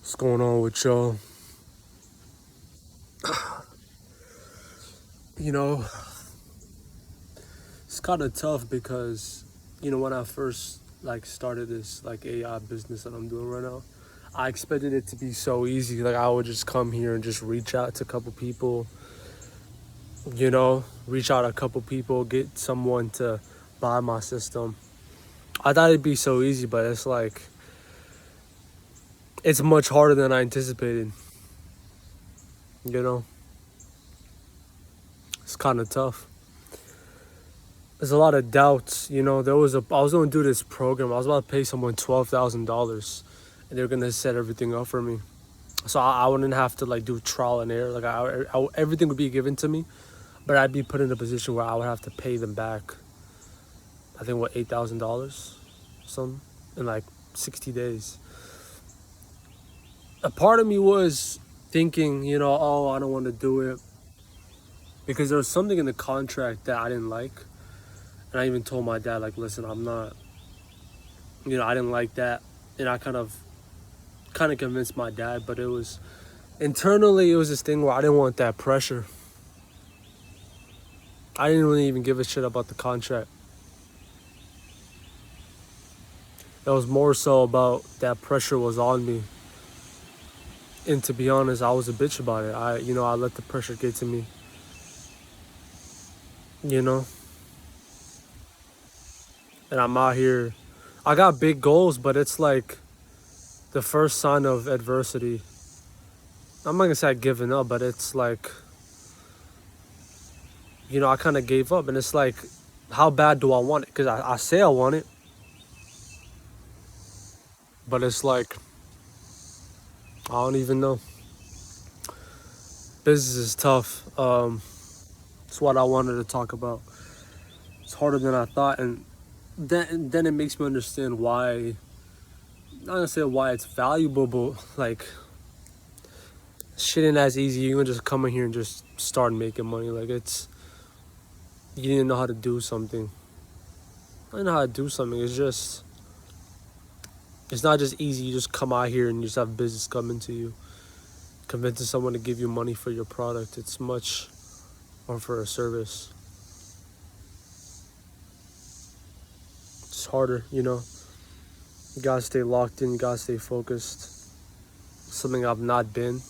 What's going on with y'all? You know, it's kind of tough because, when I first started this AI business that I'm doing right now, I expected it to be so easy. Like I would just come here and just reach out to a couple people, reach out to a couple people, get someone to buy my system. I thought it'd be so easy, but it's much harder than I anticipated. You know, it's kind of tough. There's a lot of doubts. I was gonna do this program. I was about to pay someone $12,000, and they're gonna set everything up for me. So I wouldn't have to do trial and error. Everything would be given to me, but I'd be put in a position where I would have to pay them back. I think what, $8,000, something, in 60 days. A part of me was thinking, oh, I don't want to do it because there was something in the contract that I didn't like, and I even told my dad, listen, I'm not. I didn't like that, and I kind of convinced my dad, but it was internally it was this thing where I didn't want that pressure. I didn't really even give a shit about the contract. It was more so about that pressure was on me, and to be honest, I was a bitch about it. I let the pressure get to me. You know, and I'm out here. I got big goals, but it's like the first sign of adversity. I'm not gonna say I given up, but it's like, I kind of gave up, and it's like, how bad do I want it? Because I say I want it, but it's like, I don't even know. Business is tough. It's what I wanted to talk about. It's harder than I thought, and then it makes me understand why. Not gonna say why it's valuable, but shit ain't as easy. You can just come in here and just start making money. You didn't know how to do something. I didn't know how to do something. It's not just easy. You just come out here and you just have business coming to you. Convincing someone to give you money for your product. It's much, or for a service. It's harder, You gotta stay locked in. You gotta stay focused. Something I've not been.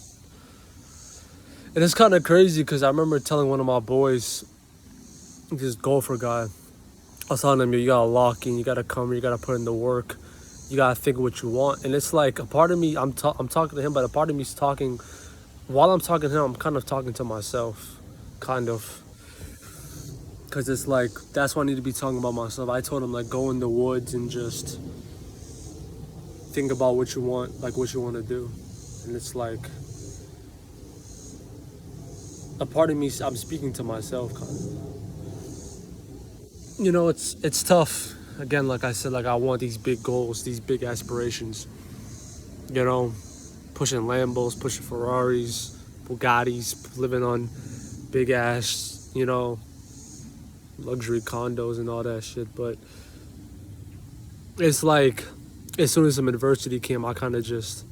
And it's kind of crazy because I remember telling one of my boys, this golfer guy, I was telling him, you gotta lock in, you gotta come here, you gotta put in the work, you gotta think of what you want. And it's like a part of me, I'm talking to him, but a part of me's talking. While I'm talking to him, I'm kind of talking to myself, kind of. Because it's like, that's what I need to be talking about myself. I told him, go in the woods and just think about what you want, what you want to do. And it's like, a part of me, I'm speaking to myself, kind of. It's tough. Again, like I said, I want these big goals, these big aspirations. Pushing Lambos, pushing Ferraris, Bugattis, living on big ass, luxury condos and all that shit. But it's like, as soon as some adversity came, I kind of just,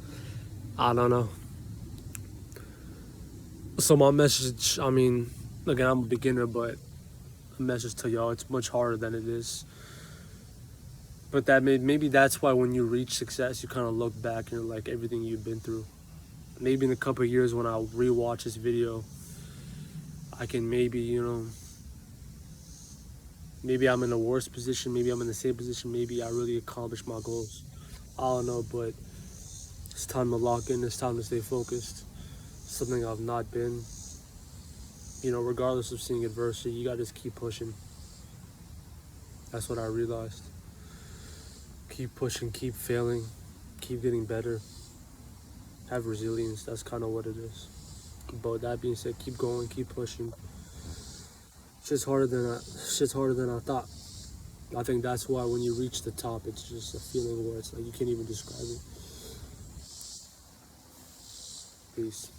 I don't know. So my message, I mean, again, I'm a beginner, but a message to y'all, it's much harder than it is. But maybe that's why when you reach success, you kind of look back and you're like, everything you've been through. Maybe in a couple of years when I rewatch this video, I can maybe, maybe I'm in a worse position, maybe I'm in the same position, maybe I really accomplished my goals. I don't know, but it's time to lock in, it's time to stay focused. Something I've not been. Regardless of seeing adversity, you gotta just keep pushing. That's what I realized. Keep pushing, keep failing, keep getting better. Have resilience, that's kind of what it is. But that being said, keep going, keep pushing. Shit's harder than I thought. I think that's why when you reach the top, it's just a feeling where it's like you can't even describe it. Peace.